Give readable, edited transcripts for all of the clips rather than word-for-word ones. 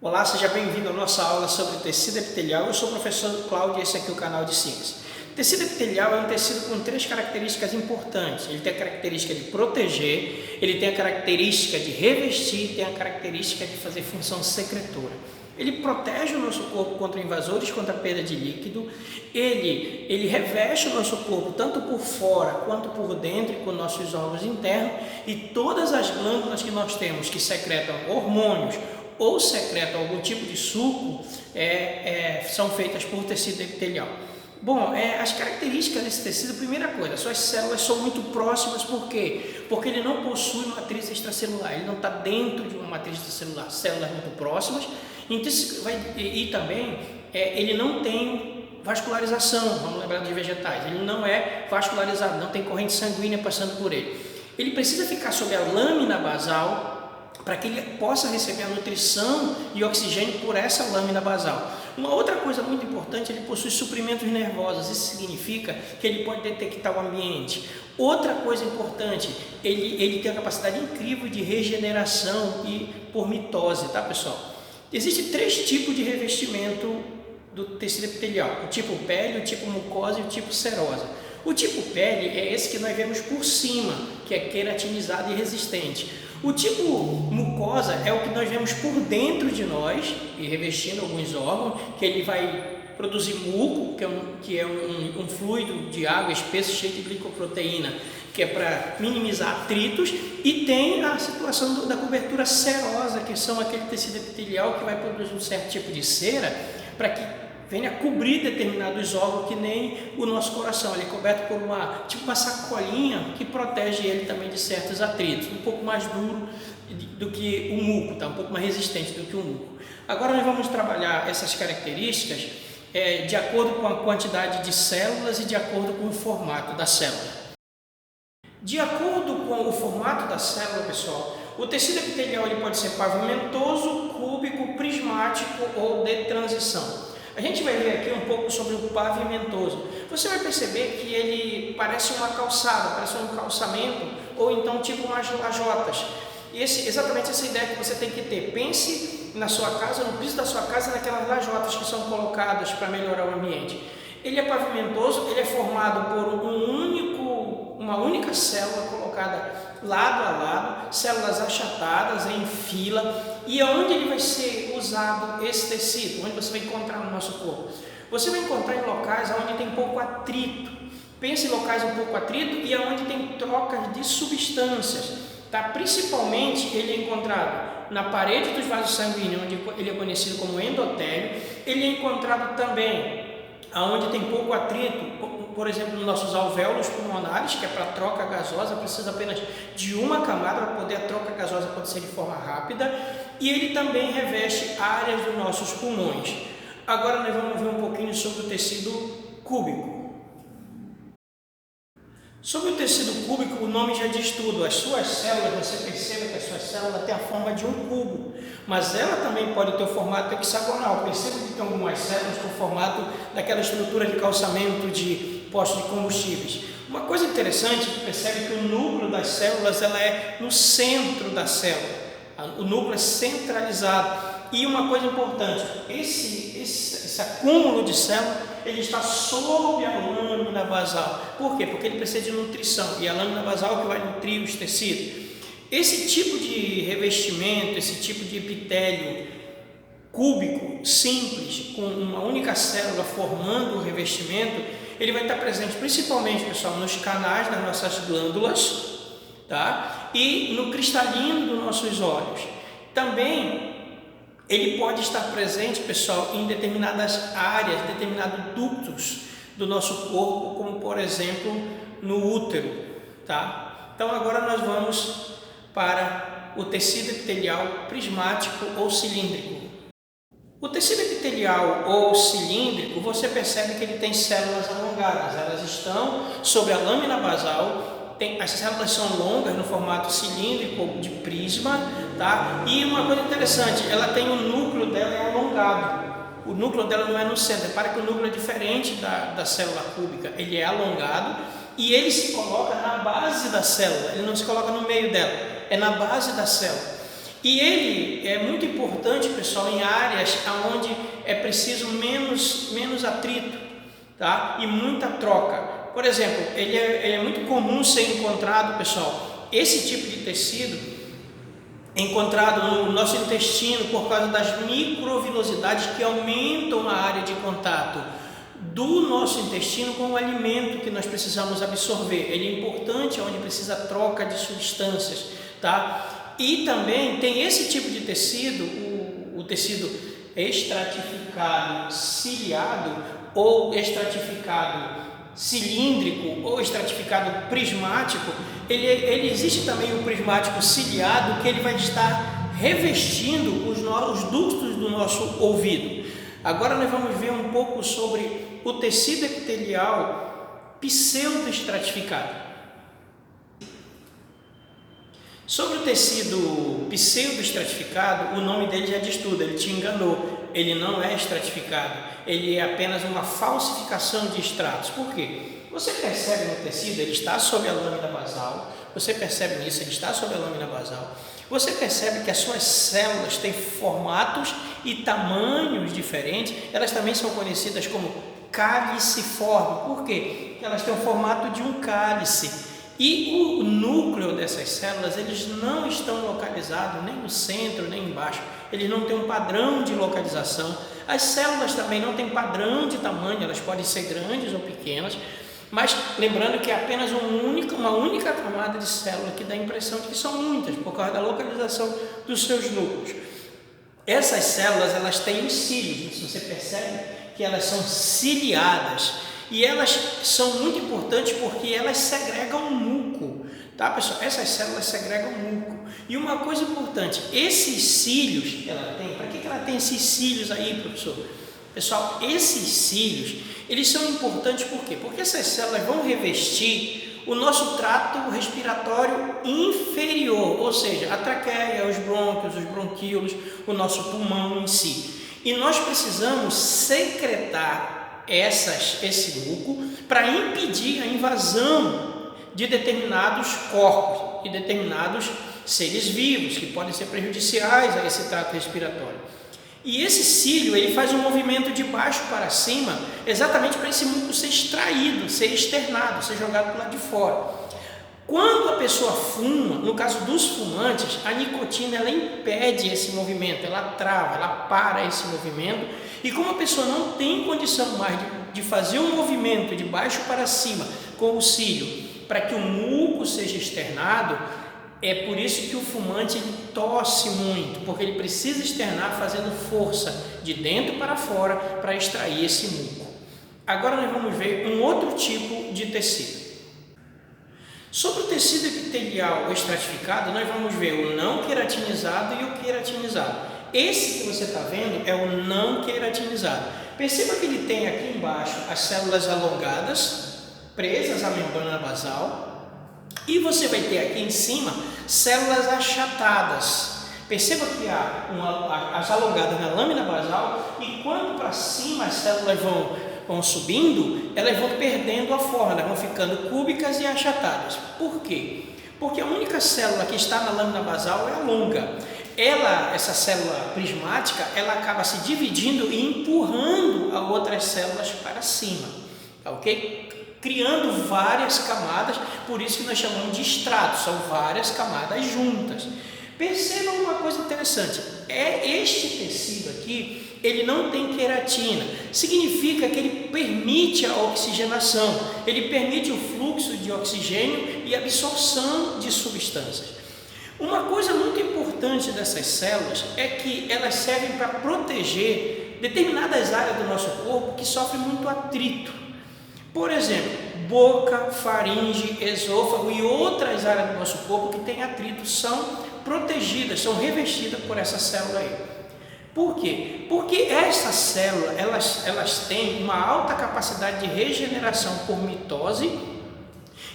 Olá, seja bem-vindo à nossa aula sobre tecido epitelial. Eu sou o professor Cláudio e esse aqui é o canal de Ciências. Tecido epitelial é um tecido com três características importantes. Ele tem a característica de proteger, ele tem a característica de revestir e tem a característica de fazer função secretora. Ele protege o nosso corpo contra invasores, contra a perda de líquido. Ele reveste o nosso corpo tanto por fora quanto por dentro com nossos órgãos internos. E todas as glândulas que nós temos que secretam hormônios ou secretam algum tipo de suco são feitas por tecido epitelial. Bom, as características desse tecido, primeira coisa, suas células são muito próximas, por quê? Porque ele não possui matriz extracelular, ele não está dentro de uma matriz extracelular, células muito próximas, e também ele não tem vascularização, vamos lembrar dos vegetais, ele não é vascularizado, não tem corrente sanguínea passando por ele. Ele precisa ficar sobre a lâmina basal, para que ele possa receber a nutrição e oxigênio por essa lâmina basal. Uma outra coisa muito importante, ele possui suprimentos nervosos, isso significa que ele pode detectar o ambiente. Outra coisa importante, ele tem a capacidade incrível de regeneração e por mitose, tá pessoal? Existem três tipos de revestimento do tecido epitelial, o tipo pele, o tipo mucosa e o tipo serosa. O tipo pele é esse que nós vemos por cima, que é queratinizado e resistente. O tipo mucosa é o que nós vemos por dentro de nós, e revestindo alguns órgãos, que ele vai produzir muco, que é um fluido de água espesso, cheio de glicoproteína, que é para minimizar atritos, e tem a situação da cobertura serosa, que são aquele tecido epitelial que vai produzir um certo tipo de cera, para que venha cobrir determinados órgãos, que nem o nosso coração. Ele é coberto por uma sacolinha que protege ele também de certos atritos, um pouco mais duro do que o muco, tá? Um pouco mais resistente do que o muco. Agora nós vamos trabalhar essas características de acordo com a quantidade de células e de acordo com o formato da célula. De acordo com o formato da célula, pessoal, o tecido epitelial ele pode ser pavimentoso, cúbico, prismático ou de transição. A gente vai ver aqui um pouco sobre o pavimentoso. Você vai perceber que ele parece uma calçada, parece um calçamento, ou então tipo umas lajotas. E exatamente essa ideia que você tem que ter. Pense na sua casa, no piso da sua casa, naquelas lajotas que são colocadas para melhorar o ambiente. Ele é pavimentoso, ele é formado por uma única célula colocada lado a lado, células achatadas em fila. E aonde ele vai ser usado esse tecido? Onde você vai encontrar no nosso corpo? Você vai encontrar em locais onde tem pouco atrito. Pense em locais com pouco atrito e onde tem trocas de substâncias. Tá? Principalmente ele é encontrado na parede dos vasos sanguíneos, onde ele é conhecido como endotélio. Ele é encontrado também aonde tem pouco atrito, por exemplo, nos nossos alvéolos pulmonares, que é para troca gasosa, precisa apenas de uma camada para poder a troca gasosa acontecer de forma rápida, e ele também reveste áreas dos nossos pulmões. Agora nós vamos ver um pouquinho sobre o tecido cúbico. Sobre o tecido cúbico, o nome já diz tudo. As suas células, você percebe que a sua célula tem a forma de um cubo, mas ela também pode ter o formato hexagonal. Perceba que tem algumas células com o formato daquela estrutura de calçamento de postos de combustíveis. Uma coisa interessante, você percebe que o núcleo das células ela é no centro da célula. O núcleo é centralizado. E uma coisa importante, esse acúmulo de células, ele está sob a lâmina basal. Por quê? Porque ele precisa de nutrição, e a lâmina basal que vai nutrir os tecidos. Esse tipo de revestimento, esse tipo de epitélio cúbico, simples, com uma única célula formando o revestimento, ele vai estar presente principalmente, pessoal, nos canais das nossas glândulas, tá? E no cristalino dos nossos olhos. Também ele pode estar presente, pessoal, em determinadas áreas, determinados ductos do nosso corpo, como por exemplo no útero, tá? Então agora nós vamos para o tecido epitelial prismático ou cilíndrico. O tecido epitelial ou cilíndrico, você percebe que ele tem células alongadas, elas estão sobre a lâmina basal. As células são longas no formato cilíndrico de prisma, tá? E uma coisa interessante, ela tem o núcleo dela é alongado. O núcleo dela não é no centro. Repara que o núcleo é diferente da célula cúbica. Ele é alongado e ele se coloca na base da célula. Ele não se coloca no meio dela, é na base da célula. E ele é muito importante, pessoal, em áreas onde é preciso menos atrito, tá? E muita troca. Por exemplo, ele é muito comum ser encontrado, pessoal, esse tipo de tecido encontrado no nosso intestino por causa das microvilosidades que aumentam a área de contato do nosso intestino com o alimento que nós precisamos absorver. Ele é importante onde precisa troca de substâncias, tá? E também tem esse tipo de tecido, o tecido estratificado ciliado ou estratificado cilíndrico ou estratificado prismático. Ele existe também o prismático ciliado, que ele vai estar revestindo os ductos do nosso ouvido. Agora nós vamos ver um pouco sobre o tecido epitelial pseudoestratificado. Sobre o tecido pseudoestratificado, o nome dele já diz tudo, ele te enganou. Ele não é estratificado, ele é apenas uma falsificação de estratos. Por quê? Você percebe no tecido, ele está sob a lâmina basal, você percebe nisso, ele está sob a lâmina basal. Você percebe que as suas células têm formatos e tamanhos diferentes, elas também são conhecidas como caliciforme. Por quê? Porque elas têm o formato de um cálice. E o núcleo dessas células, eles não estão localizados nem no centro, nem embaixo. Eles não têm um padrão de localização. As células também não têm padrão de tamanho, elas podem ser grandes ou pequenas. Mas lembrando que é apenas uma única camada de célula que dá a impressão de que são muitas, por causa da localização dos seus núcleos. Essas células, elas têm os cílios, você percebe que elas são ciliadas. E elas são muito importantes porque elas segregam muco, tá, pessoal? Essas células segregam muco. E uma coisa importante, esses cílios que ela tem, para que ela tem esses cílios aí, professor? Pessoal, esses cílios, eles são importantes por quê? Porque essas células vão revestir o nosso trato respiratório inferior, ou seja, a traqueia, os brônquios, os bronquíolos, o nosso pulmão em si. E nós precisamos secretar esse muco para impedir a invasão de determinados corpos e determinados seres vivos que podem ser prejudiciais a esse trato respiratório. E esse cílio, ele faz um movimento de baixo para cima exatamente para esse muco ser extraído, ser externado, ser jogado para o lado de fora. Quando a pessoa fuma, no caso dos fumantes, a nicotina ela impede esse movimento, ela trava, ela para esse movimento. E como a pessoa não tem condição mais de fazer um movimento de baixo para cima com o cílio para que o muco seja externado, é por isso que o fumante ele tosse muito, porque ele precisa externar fazendo força de dentro para fora para extrair esse muco. Agora nós vamos ver um outro tipo de tecido. Sobre o tecido epitelial estratificado, nós vamos ver o não queratinizado e o queratinizado. Esse que você está vendo é o não queratinizado. Perceba que ele tem aqui embaixo as células alongadas, presas à membrana basal, e você vai ter aqui em cima células achatadas. Perceba que há as alongadas na lâmina basal, e quando para cima as células vão subindo, elas vão perdendo a forma, elas vão ficando cúbicas e achatadas. Por quê? Porque a única célula que está na lâmina basal é a longa. Essa célula prismática, ela acaba se dividindo e empurrando as outras células para cima, tá ok? Criando várias camadas, por isso que nós chamamos de estratos, são várias camadas juntas. Perceba uma coisa interessante, este tecido aqui, ele não tem queratina, significa que ele permite a oxigenação, ele permite o fluxo de oxigênio e absorção de substâncias. Uma coisa muito importante dessas células é que elas servem para proteger determinadas áreas do nosso corpo que sofrem muito atrito. Por exemplo, boca, faringe, esôfago e outras áreas do nosso corpo que têm atrito são protegidas, são revestidas por essa célula aí. Por quê? Porque essa célula, elas têm uma alta capacidade de regeneração por mitose.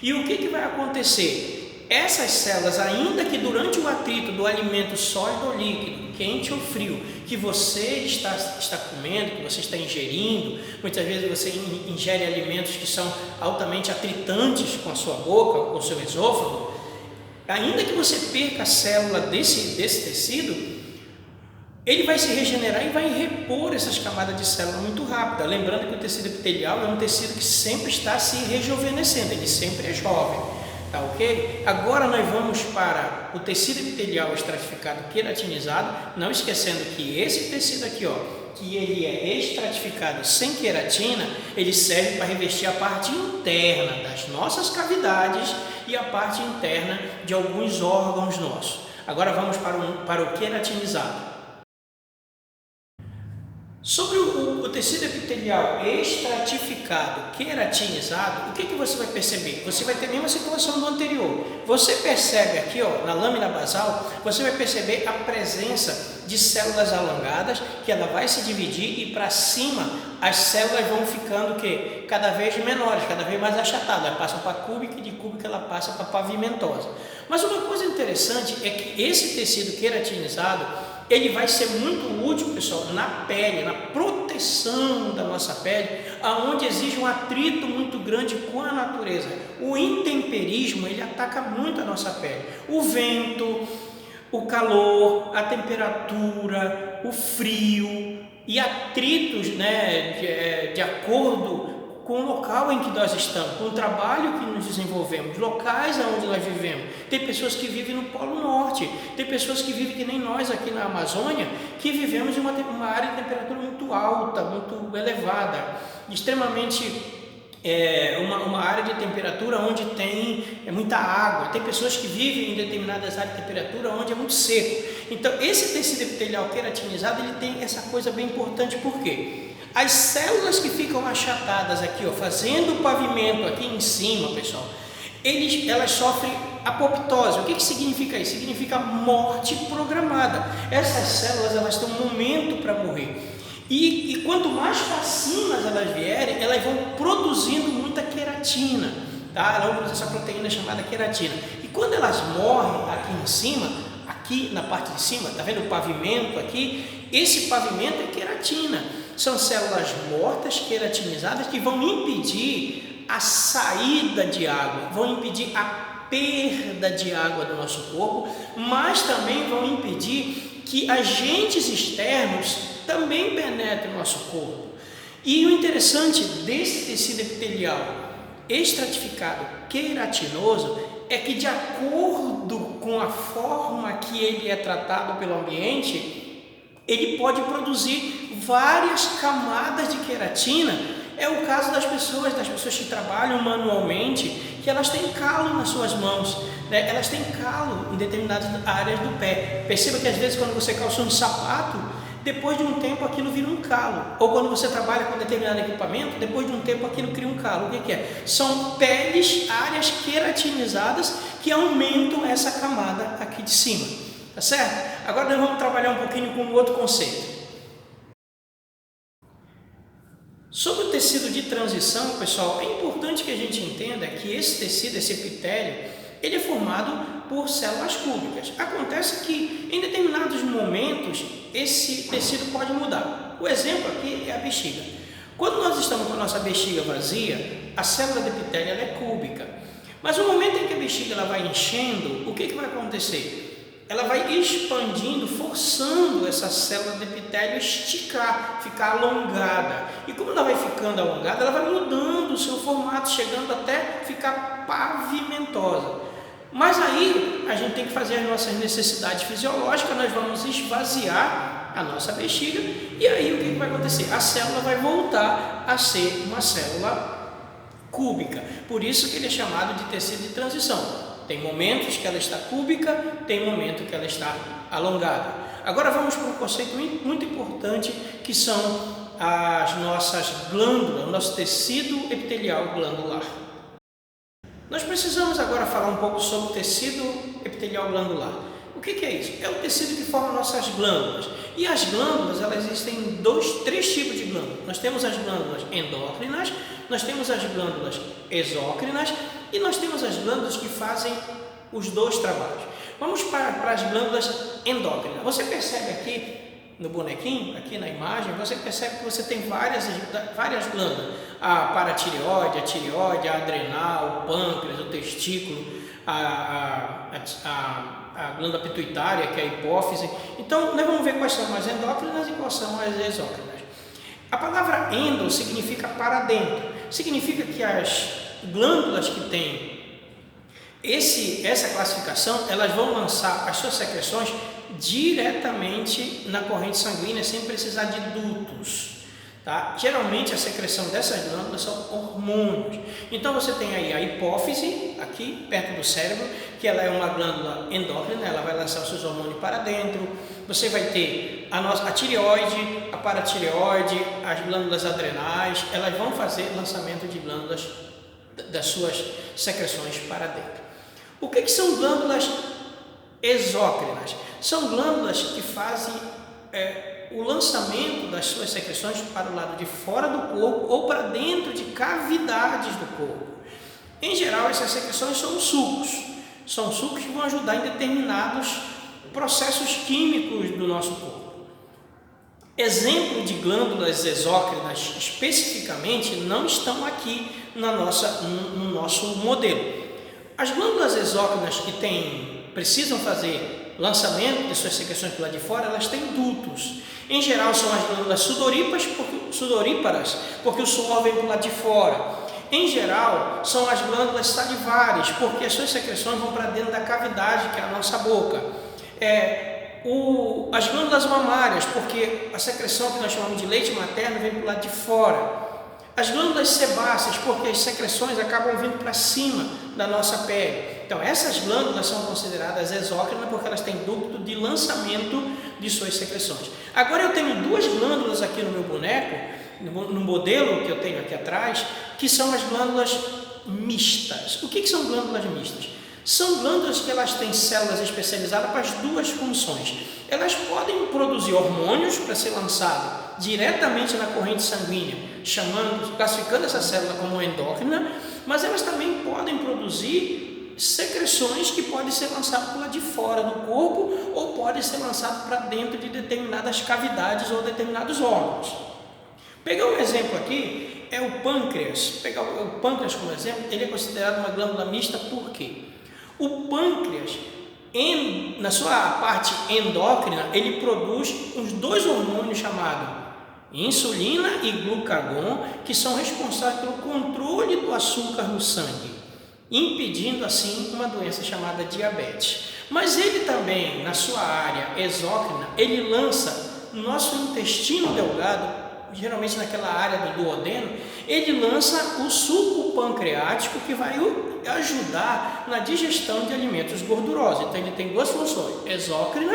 E o que vai acontecer? Essas células, ainda que durante o atrito do alimento sólido ou líquido, quente ou frio, que você está comendo, que você está ingerindo, muitas vezes você ingere alimentos que são altamente atritantes com a sua boca, com o seu esôfago, ainda que você perca a célula desse tecido, ele vai se regenerar e vai repor essas camadas de célula muito rápido. Lembrando que o tecido epitelial é um tecido que sempre está se rejuvenescendo, ele sempre é jovem, tá ok? Agora nós vamos para o tecido epitelial estratificado queratinizado, não esquecendo que esse tecido aqui, ó, que ele é estratificado sem queratina, ele serve para revestir a parte interna das nossas cavidades e a parte interna de alguns órgãos nossos. Agora vamos para o queratinizado. Sobre o tecido epitelial estratificado, queratinizado, o que você vai perceber? Você vai ter a mesma situação do anterior. Você percebe aqui, ó, na lâmina basal, você vai perceber a presença de células alongadas, que ela vai se dividir e para cima as células vão ficando o quê? Cada vez menores, cada vez mais achatadas. Ela passa para cúbica e de cúbica ela passa para pavimentosa. Mas uma coisa interessante é que esse tecido queratinizado, ele vai ser muito útil, pessoal, na pele, na proteção da nossa pele, aonde exige um atrito muito grande com a natureza. O intemperismo, ele ataca muito a nossa pele. O vento, o calor, a temperatura, o frio e atritos, né, de acordo com o local em que nós estamos, com o trabalho que nos desenvolvemos, locais onde nós vivemos. Tem pessoas que vivem no Polo Norte, tem pessoas que vivem que nem nós aqui na Amazônia, que vivemos em uma área de temperatura muito alta, muito elevada, extremamente uma área de temperatura onde tem muita água. Tem pessoas que vivem em determinadas áreas de temperatura onde é muito seco. Então, esse tecido epitelial queratinizado, ele tem essa coisa bem importante, por quê? As células que ficam achatadas aqui, ó, fazendo o pavimento aqui em cima, pessoal, elas sofrem apoptose. O que significa isso? Significa morte programada. Essas células, elas têm um momento para morrer. E quanto mais vacinas elas vierem, elas vão produzindo muita queratina, tá? Elas vão produzir essa proteína chamada queratina. E quando elas morrem aqui em cima, aqui na parte de cima, tá vendo o pavimento aqui? Esse pavimento é queratina. São células mortas, queratinizadas, que vão impedir a saída de água, vão impedir a perda de água do nosso corpo, mas também vão impedir que agentes externos também penetrem o nosso corpo. E o interessante desse tecido epitelial estratificado queratinoso é que, de acordo com a forma que ele é tratado pelo ambiente, ele pode produzir várias camadas de queratina. É o caso das pessoas que trabalham manualmente, que elas têm calo nas suas mãos, né? Elas têm calo em determinadas áreas do pé. Perceba que às vezes quando você calça um sapato, depois de um tempo aquilo vira um calo. Ou quando você trabalha com determinado equipamento, depois de um tempo aquilo cria um calo. O que é? São peles, áreas queratinizadas que aumentam essa camada aqui de cima. Tá certo? Agora nós vamos trabalhar um pouquinho com um outro conceito. Sobre o tecido de transição, pessoal, é importante que a gente entenda que esse tecido, esse epitélio, ele é formado por células cúbicas. Acontece que em determinados momentos esse tecido pode mudar. O exemplo aqui é a bexiga. Quando nós estamos com a nossa bexiga vazia, a célula do epitélio ela é cúbica. Mas no momento em que a bexiga ela vai enchendo, o que vai acontecer? Ela vai expandindo, forçando essa célula do epitélio a esticar, ficar alongada. E como ela vai ficando alongada, ela vai mudando o seu formato, chegando até ficar pavimentosa. Mas aí a gente tem que fazer as nossas necessidades fisiológicas, nós vamos esvaziar a nossa bexiga, e aí o que vai acontecer? A célula vai voltar a ser uma célula cúbica. Por isso que ele é chamado de tecido de transição. Tem momentos que ela está cúbica, tem momento que ela está alongada. Agora vamos para um conceito muito importante, que são as nossas glândulas, o nosso tecido epitelial glandular. Nós precisamos agora falar um pouco sobre o tecido epitelial glandular. O que é isso? É o tecido que forma nossas glândulas. E as glândulas, elas existem três tipos de glândulas. Nós temos as glândulas endócrinas, nós temos as glândulas exócrinas e nós temos as glândulas que fazem os dois trabalhos. Vamos para as glândulas endócrinas. Você percebe aqui no bonequinho, aqui na imagem, você percebe que você tem várias glândulas. A paratireoide, a tireoide, a adrenal, o pâncreas, o testículo, a glândula pituitária, que é a hipófise. Então, nós vamos ver quais são as endócrinas e quais são as exócrinas. A palavra endo significa para dentro, significa que as glândulas que têm essa classificação, elas vão lançar as suas secreções diretamente na corrente sanguínea, sem precisar de dutos. Tá? Geralmente a secreção dessas glândulas são hormônios. Então você tem aí a hipófise, aqui perto do cérebro, que ela é uma glândula endócrina, ela vai lançar os seus hormônios para dentro. Você vai ter a tireoide, a paratireoide, as glândulas adrenais, elas vão fazer lançamento de glândulas das suas secreções para dentro. O que são glândulas exócrinas? São glândulas que fazem o lançamento das suas secreções para o lado de fora do corpo ou para dentro de cavidades do corpo. Em geral, essas secreções são sucos que vão ajudar em determinados processos químicos do nosso corpo. Exemplo de glândulas exócrinas especificamente não estão aqui no nosso modelo. As glândulas exócrinas que precisam fazer lançamento de suas secreções pelo lado de fora, elas têm dutos. Em geral são as glândulas sudoríparas, porque o suor vem pelo lado de fora. Em geral são as glândulas salivares, porque as suas secreções vão para dentro da cavidade, que é a nossa boca. As glândulas mamárias, porque a secreção que nós chamamos de leite materno vem pelo lado de fora. As glândulas sebáceas, porque as secreções acabam vindo para cima da nossa pele. Então, essas glândulas são consideradas exócrinas porque elas têm ducto de lançamento de suas secreções. Agora, eu tenho duas glândulas aqui no meu boneco, no modelo que eu tenho aqui atrás, que são as glândulas mistas. O que são glândulas mistas? São glândulas que elas têm células especializadas para as duas funções. Elas podem produzir hormônios para ser lançado diretamente na corrente sanguínea, classificando essa célula como endócrina, mas elas também podem produzir secreções que podem ser lançadas para de fora do corpo ou podem ser lançadas para dentro de determinadas cavidades ou determinados órgãos. Pegar um exemplo aqui é o pâncreas. Pegar o pâncreas como exemplo, ele é considerado uma glândula mista por quê? O pâncreas, na sua parte endócrina, ele produz os dois hormônios chamados insulina e glucagon, que são responsáveis pelo controle do açúcar no sangue, impedindo assim uma doença chamada diabetes. Mas ele também, na sua área exócrina, ele lança no nosso intestino delgado, geralmente naquela área do duodeno, ele lança o suco pancreático que vai ajudar na digestão de alimentos gordurosos. Então ele tem duas funções: exócrina,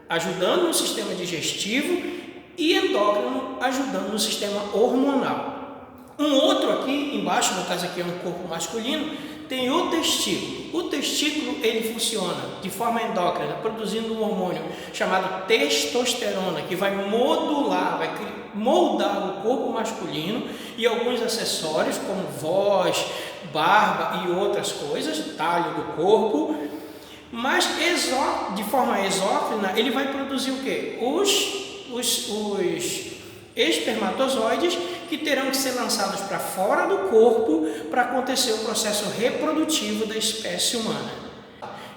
ajudando no sistema digestivo, e endócrino, ajudando no sistema hormonal. Um outro aqui embaixo, no caso aqui é um corpo masculino, tem o testículo. O testículo ele funciona de forma endócrina, produzindo um hormônio chamado testosterona, que vai moldar o corpo masculino e alguns acessórios como voz, barba e outras coisas, talho do corpo. Mas de forma exócrina ele vai produzir o quê? Os espermatozoides, que terão que ser lançados para fora do corpo para acontecer o processo reprodutivo da espécie humana.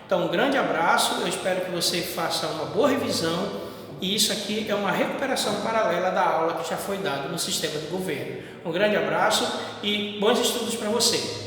Então, um grande abraço, eu espero que você faça uma boa revisão, e isso aqui é uma recuperação paralela da aula que já foi dada no sistema do governo. Um grande abraço e bons estudos para você.